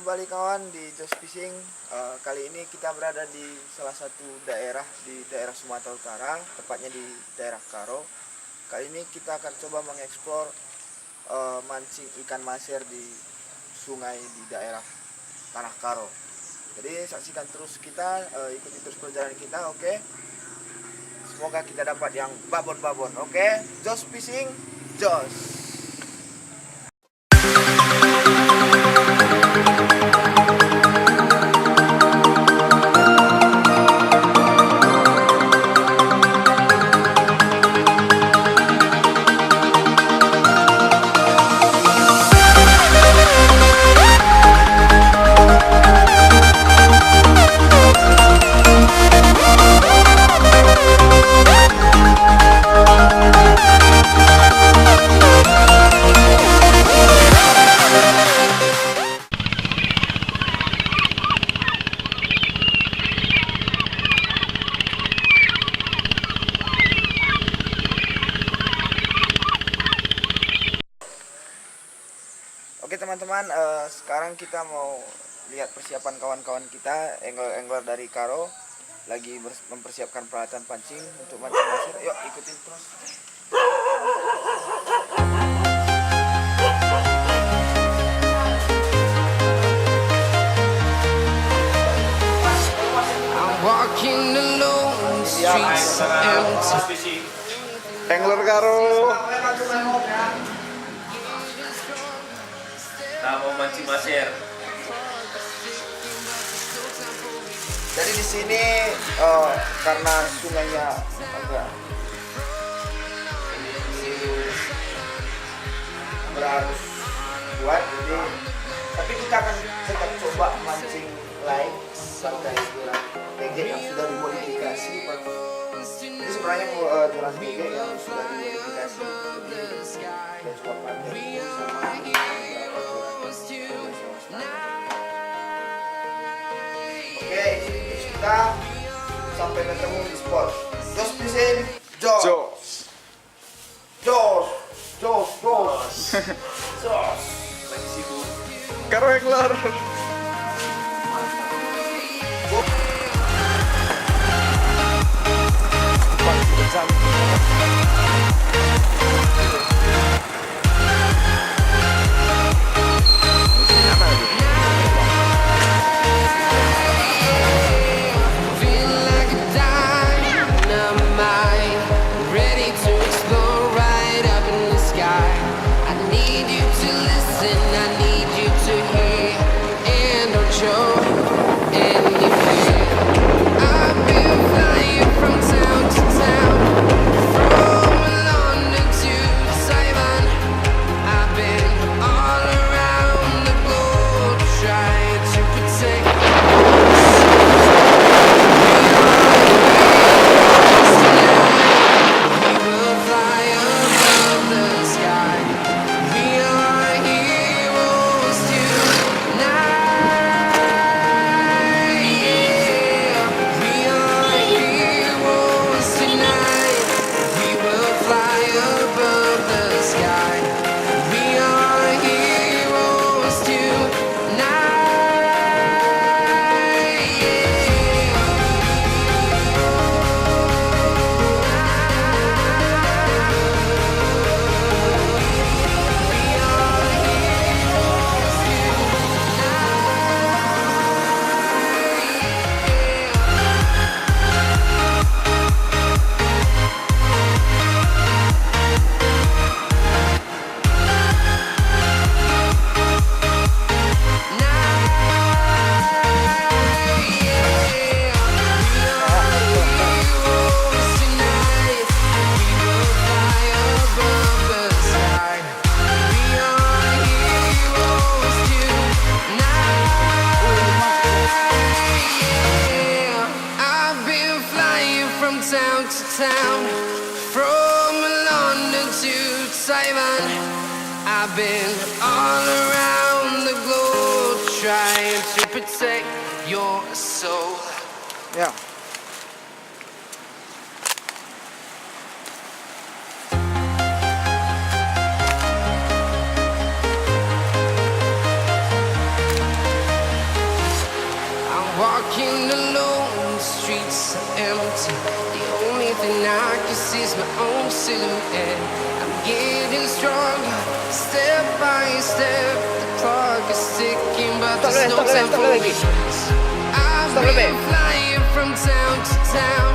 kembali kawan di Just Fishing. Kali ini kita berada di salah satu daerah di daerah Sumatera Utara, tepatnya di daerah Karo. Kali ini kita akan coba mengeksplor mancing ikan maser di sungai di daerah Tanah Karo. Jadi saksikan terus kita, ikuti terus perjalanan kita, oke? Semoga kita dapat yang babon-babon, oke? Just Fishing, Just. Oke teman-teman, sekarang kita mau lihat persiapan kawan-kawan kita, angler dari Karo lagi mempersiapkan peralatan pancing untuk mancing maser. Yuk ikutin terus. Angler Karo. Nah, mau mancing maser. Jadi di sini karena sungainya agak berarus kuat, jadi tapi kita akan tetap coba mancing lain pakai jelas PG yang sudah dimodifikasi. Ini sebenarnya jelas PG yang sudah dimodifikasi. Dan coba pakai sama Oke, kita sampai ketemu di spot. Just Fishing, Jos. Lagi sibuk. Karo angler. From London to Taiwan, I've been all around the globe trying to protect your soul. Ya. walking alone, the streets are empty. The only thing I can see is my own silhouette. I'm getting stronger, step by step. The clock is ticking, but there's no time for me. I've been flying from town to town,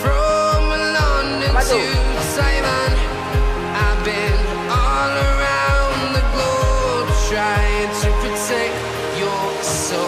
from London to Taiwan. I've been all around the globe trying to protect your soul.